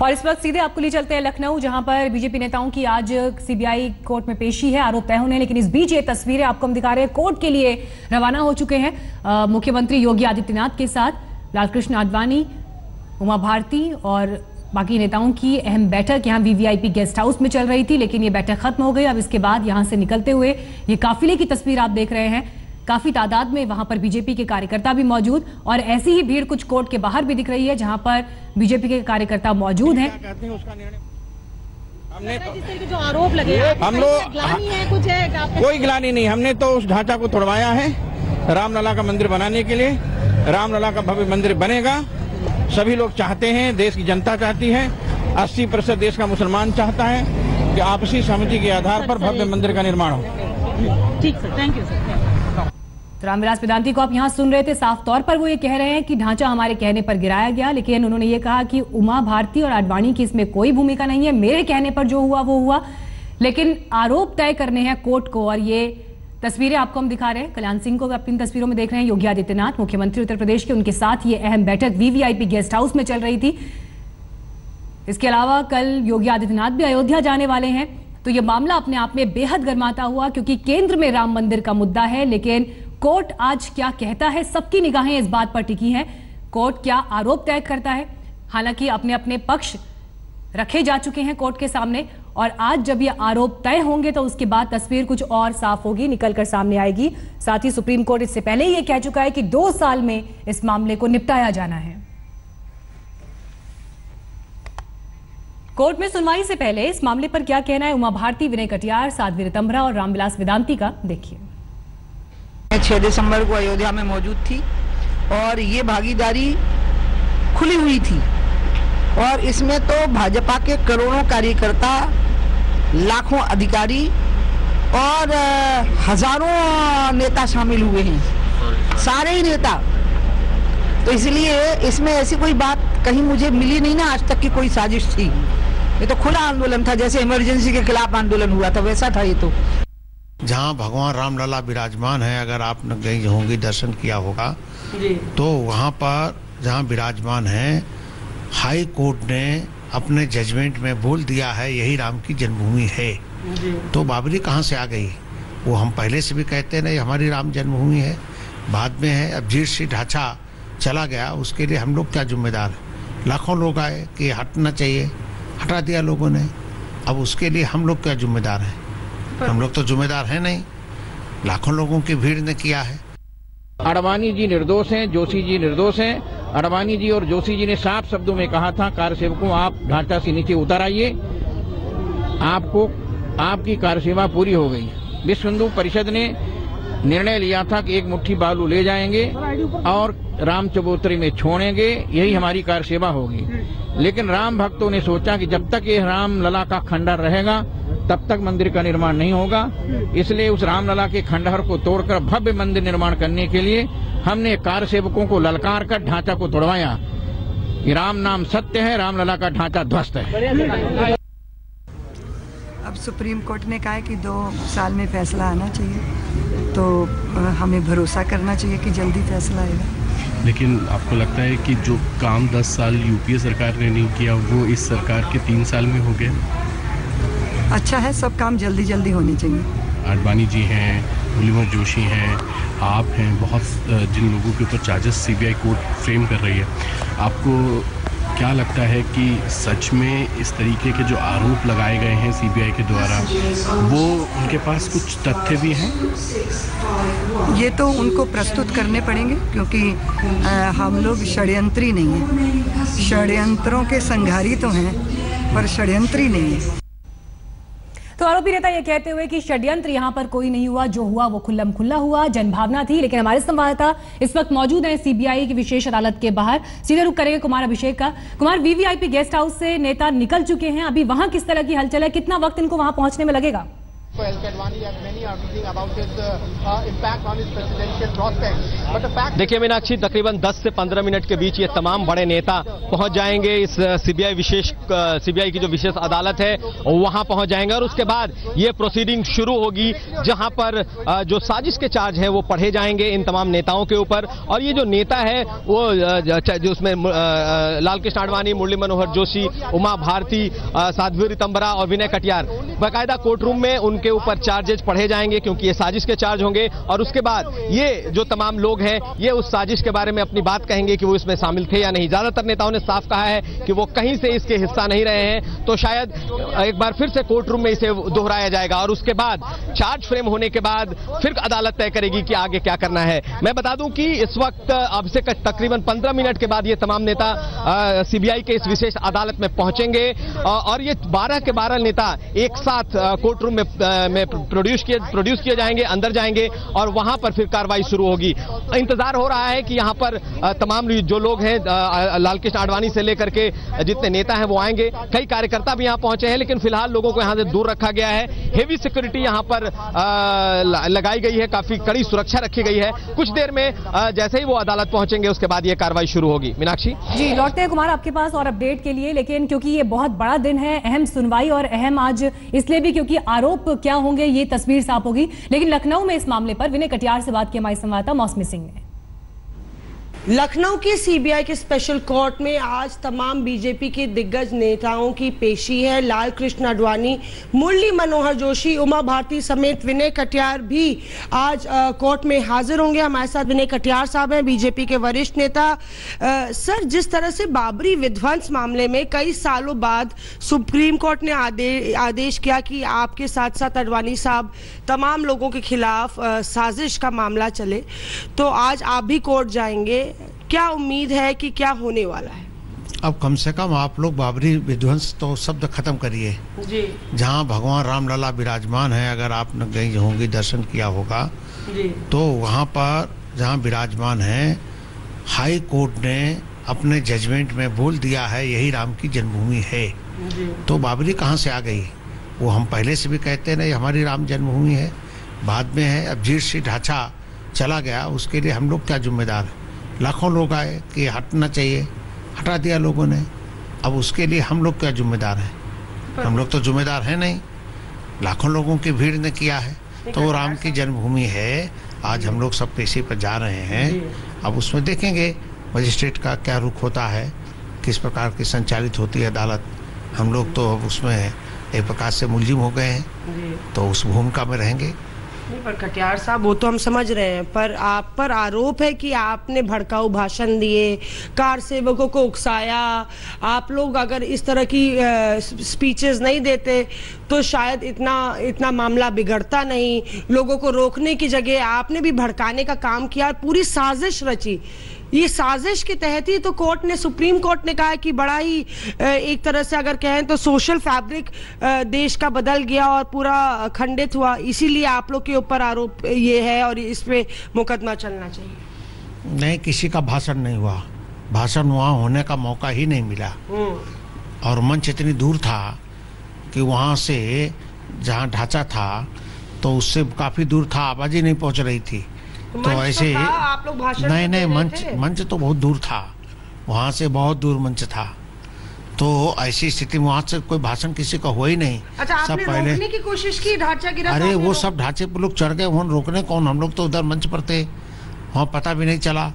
और इस वक्त सीधे आपको ले चलते हैं लखनऊ, जहां पर बीजेपी नेताओं की आज सीबीआई कोर्ट में पेशी है, आरोप तय होने। लेकिन इस बीच ये तस्वीरें आपको हम दिखा रहे हैं, कोर्ट के लिए रवाना हो चुके हैं मुख्यमंत्री योगी आदित्यनाथ के साथ लालकृष्ण आडवाणी, उमा भारती और बाकी नेताओं की अहम बैठक यहां वीवीआईपी गेस्ट हाउस में चल रही थी। लेकिन ये बैठक खत्म हो गई। अब इसके बाद यहां से निकलते हुए ये काफिले की तस्वीर आप देख रहे हैं। काफी तादाद में वहां पर बीजेपी के कार्यकर्ता भी मौजूद, और ऐसी ही भीड़ कुछ कोर्ट के बाहर भी दिख रही है, जहां पर बीजेपी के कार्यकर्ता मौजूद हैं। हमने जो आरोप लगे, हम लोग कोई गिलानी नहीं, हमने तो उस ढांचा को तोड़वाया है रामलला का मंदिर बनाने के लिए। रामलला का भव्य मंदिर बनेगा, सभी लोग चाहते हैं, देश की जनता चाहती है, 80% देश का मुसलमान चाहता है कि आपसी सहमति के आधार पर भव्य मंदिर का निर्माण हो। ठीक sir, thank you sir. Ramvilas Vedanti को आप यहां सुन रहे थे, साफ तौर पर वो ये कह रहे हैं कि ढांचा हमारे कहने पर गिराया गया, लेकिन उन्होंने ये कहा कि उमा भारती और आडवाणी की इसमें कोई भूमिका नहीं है, मेरे कहने पर जो हुआ वो हुआ। लेकिन आरोप तय करने हैं कोर्ट को। और ये तस्वीरें आपको हम दिखा रहे हैं, कल्याण सिंह को अपनी तस्वीरों में देख रहे हैं, योगी आदित्यनाथ मुख्यमंत्री उत्तर प्रदेश के, उनके साथ ये अहम बैठक वीवीआईपी गेस्ट हाउस में चल रही थी। इसके अलावा कल योगी आदित्यनाथ भी अयोध्या जाने वाले हैं। तो ये मामला अपने आप में बेहद गर्माता हुआ, क्योंकि केंद्र में राम मंदिर का मुद्दा है। लेकिन कोर्ट आज क्या कहता है, सबकी निगाहें इस बात पर टिकी हैं। कोर्ट क्या आरोप तय करता है। हालांकि अपने अपने पक्ष रखे जा चुके हैं कोर्ट के सामने, और आज जब ये आरोप तय होंगे तो उसके बाद तस्वीर कुछ और साफ होगी, निकलकर सामने आएगी। साथ ही सुप्रीम कोर्ट इससे पहले ही ये कह चुका है कि 2 साल में इस मामले को निपटाया जाना है। कोर्ट में सुनवाई से पहले इस मामले पर क्या कहना है उमा भारती, विनय कटियार, साध्वी रितंभरा और रामविलास वेदांती का, देखिए। 6 दिसंबर को अयोध्या में मौजूद थी और ये भागीदारी खुली हुई थी, और इसमें तो भाजपा के करोड़ों कार्यकर्ता, लाखों अधिकारी और हजारों नेता शामिल हुए हैं, सारे ही नेता। तो इसलिए इसमें ऐसी कोई बात कहीं मुझे मिली नहीं ना आज तक की कोई साजिश थी। ये तो खुला आंदोलन था, जैसे इमरजेंसी के खिलाफ आंदोलन हुआ था वैसा था ये तो। जहाँ भगवान रामलला विराजमान है, अगर आपने गई होंगी, दर्शन किया होगा, तो वहाँ पर जहाँ विराजमान है, हाई कोर्ट ने अपने जजमेंट में बोल दिया है यही राम की जन्मभूमि है। तो बाबरी कहाँ से आ गई? वो हम पहले से भी कहते नहीं हमारी राम जन्मभूमि है, बाद में है। अब जीर्ण सी ढांचा चला गया, उसके लिए हम लोग क्या जिम्मेदार है? लाखों लोग आए कि हटना चाहिए, हटा दिया लोगों ने। अब उसके लिए हम लोग क्या जिम्मेदार हैं? हम लोग तो जिम्मेदार हैं नहीं, लाखों लोगों की भीड़ ने किया है। आडवाणी जी निर्दोष हैं, जोशी जी निर्दोष हैं। आडवाणी जी और जोशी जी ने साफ शब्दों में कहा था, कार्यसेवकों आप ढांचा से नीचे उतर आइए, आपको आपकी कार्यसेवा पूरी हो गई। विश्व हिंदू परिषद ने निर्णय लिया था कि एक मुट्ठी बालू ले जाएंगे और राम चबूतरी में छोड़ेंगे, यही हमारी कार्यसेवा होगी। लेकिन राम भक्तों ने सोचा कि जब तक ये रामलला का खंडहर रहेगा तब तक मंदिर का निर्माण नहीं होगा। इसलिए उस रामलला के खंडहर को तोड़कर भव्य मंदिर निर्माण करने के लिए हमने कार्यसेवकों को ललकार कर ढांचा को तोड़वाया। ये राम नाम सत्य है, रामलला का ढांचा ध्वस्त है। अब सुप्रीम कोर्ट ने कहा है कि 2 साल में फैसला आना चाहिए, तो हमें भरोसा करना चाहिए कि जल्दी फैसला आएगा। लेकिन आपको लगता है कि जो काम 10 साल यूपीए सरकार ने नहीं किया वो इस सरकार के 3 साल में हो गया? अच्छा है, सब काम जल्दी जल्दी होने चाहिए। आडवाणी जी हैं, मुरलीधर जोशी हैं, आप हैं, बहुत जिन लोगों के ऊपर चार्जेस सीबीआई कोर्ट फ्रेम कर रही है, आपको क्या लगता है कि सच में इस तरीके के जो आरोप लगाए गए हैं सीबीआई के द्वारा, वो उनके पास कुछ तथ्य भी हैं? ये तो उनको प्रस्तुत करने पड़ेंगे, क्योंकि हम लोग षड्यंत्री नहीं हैं। षड्यंत्रों के संघारी तो हैं पर षड्यंत्री नहीं है। तो आरोपी नेता ये कहते हुए कि षड्यंत्र यहां पर कोई नहीं हुआ, जो हुआ वो खुल्लम खुल्ला हुआ, जनभावना थी। लेकिन हमारे संवाददाता इस वक्त मौजूद हैं सीबीआई की विशेष अदालत के बाहर। सीधे रुख करेंगे कुमार अभिषेक का। कुमार, वीवीआईपी गेस्ट हाउस से नेता निकल चुके हैं, अभी वहां किस तरह की हलचल है, कितना वक्त इनको वहां पहुंचने में लगेगा? देखिए मीनाक्षी, तकरीबन 10 से 15 मिनट के बीच ये तमाम बड़े नेता पहुंच जाएंगे इस सीबीआई की जो विशेष अदालत है वहां पहुंच जाएंगे और उसके बाद ये प्रोसीडिंग शुरू होगी, जहां पर जो साजिश के चार्ज हैं वो पढ़े जाएंगे इन तमाम नेताओं के ऊपर। और ये जो नेता है वो जो उसमें लाल कृष्ण आडवाणी, मुरली मनोहर जोशी, उमा भारती, साध्वी रितंबरा और विनय कटियार, बाकायदा कोर्ट रूम में उनके ऊपर चार्जेस पढ़े जाएंगे क्योंकि ये साजिश के चार्ज होंगे। और उसके बाद ये जो तमाम लोग हैं ये उस साजिश के बारे में अपनी बात कहेंगे कि वो इसमें शामिल थे या नहीं। ज्यादातर नेताओं ने साफ कहा है कि वो कहीं से इसके हिस्सा नहीं रहे हैं, तो शायद एक बार फिर से कोर्ट रूम में इसे दोहराया जाएगा और उसके बाद चार्ज फ्रेम होने के बाद फिर अदालत तय करेगी कि आगे क्या करना है। मैं बता दूं कि इस वक्त अब से तकरीबन 15 मिनट के बाद ये तमाम नेता सीबीआई के इस विशेष अदालत में पहुंचेंगे और ये 12 के 12 नेता एक साथ कोर्ट रूम में प्रोड्यूस किए जाएंगे, अंदर जाएंगे और वहां पर फिर कार्रवाई शुरू होगी। इंतजार हो रहा है कि यहां पर तमाम जो लोग हैं लाल कृष्ण आडवाणी से लेकर के जितने नेता हैं वो आएंगे। कई कार्यकर्ता भी यहां पहुंचे हैं, लेकिन फिलहाल लोगों को यहां से दूर रखा गया है। हेवी सिक्योरिटी यहां पर लगाई गई है, काफी कड़ी सुरक्षा रखी गई है। कुछ देर में जैसे ही वो अदालत पहुंचेंगे उसके बाद ये कार्रवाई शुरू होगी। मीनाक्षी जी, लौटते हैं कुमार आपके पास और अपडेट के लिए, लेकिन क्योंकि ये बहुत बड़ा दिन है, अहम सुनवाई और अहम आज इसलिए भी क्योंकि आरोप क्या होंगे ये तस्वीर साफ होगी। लेकिन लखनऊ में इस मामले पर विनय कटियार से बात की हमारी संवाददाता मौसमी सिंह ने। लखनऊ के सीबीआई के स्पेशल कोर्ट में आज तमाम बीजेपी के दिग्गज नेताओं की पेशी है। लाल कृष्ण आडवाणी, मुरली मनोहर जोशी, उमा भारती समेत विनय कटियार भी आज कोर्ट में हाजिर होंगे। हमारे साथ विनय कटियार साहब हैं, बीजेपी के वरिष्ठ नेता। सर, जिस तरह से बाबरी विध्वंस मामले में कई सालों बाद सुप्रीम कोर्ट ने आदेश किया कि आपके साथ साथ आडवाणी साहब तमाम लोगों के खिलाफ साजिश का मामला चले, तो आज आप भी कोर्ट जाएंगे। क्या उम्मीद है कि क्या होने वाला है? अब कम से कम आप लोग बाबरी विध्वंस तो शब्द खत्म करिए जी। जहाँ भगवान रामलला विराजमान है, अगर आपने गई होंगी, दर्शन किया होगा जी, तो वहाँ पर जहाँ विराजमान है, हाई कोर्ट ने अपने जजमेंट में बोल दिया है यही राम की जन्मभूमि है जी। तो बाबरी कहाँ से आ गई? वो हम पहले से भी कहते हैं ना, हमारी राम जन्मभूमि है, बाद में है। अब जीर्ण सी ढांचा चला गया, उसके लिए हम लोग क्या जिम्मेदार है? लाखों लोग आए कि हटना चाहिए, हटा दिया लोगों ने। अब उसके लिए हम लोग क्या जिम्मेदार हैं? हम लोग तो जिम्मेदार हैं नहीं, लाखों लोगों की भीड़ ने किया है। तो राम की जन्मभूमि है, आज हम लोग सब पेशी पर जा रहे हैं। अब उसमें देखेंगे मजिस्ट्रेट का क्या रुख होता है, किस प्रकार की संचालित होती है अदालत। हम लोग तो अब उसमें एक प्रकार से मुलजिम हो गए हैं, तो उस भूमिका में रहेंगे। नहीं, पर कटियार साहब, वो तो हम समझ रहे हैं, पर आप पर आरोप है कि आपने भड़काऊ भाषण दिए, कार सेवकों को उकसाया। आप लोग अगर इस तरह की स्पीचेस नहीं देते तो शायद इतना मामला बिगड़ता नहीं। लोगों को रोकने की जगह आपने भी भड़काने का काम किया, पूरी साजिश रची। ये साजिश के तहत ही तो सुप्रीम कोर्ट ने कहा कि बड़ा ही एक तरह से अगर कहें तो सोशल फैब्रिक देश का बदल गया और पूरा खंडित हुआ। इसीलिए आप लोग के ऊपर आरोप ये है और इस पे मुकदमा चलना चाहिए। नहीं, किसी का भाषण नहीं हुआ, भाषण वहाँ होने का मौका ही नहीं मिला और मंच इतनी दूर था कि वहाँ से जहाँ ढांचा था तो उससे काफी दूर था, आवाज ही नहीं पहुँच रही थी। तो ऐसे आप लोग भाषण नहीं, मंच तो बहुत दूर था, वहाँ से बहुत दूर मंच था। तो ऐसी स्थिति में वहाँ से कोई भाषण किसी का हुआ ही नहीं। अच्छा, आपने पहले रोकने की कोशिश की, ढांचा गिरा? अरे वो सब ढांचे पर लोग चढ़ गए, वहाँ रोकने कौन? हम लोग तो उधर मंच पर थे, वहाँ पता भी नहीं चला।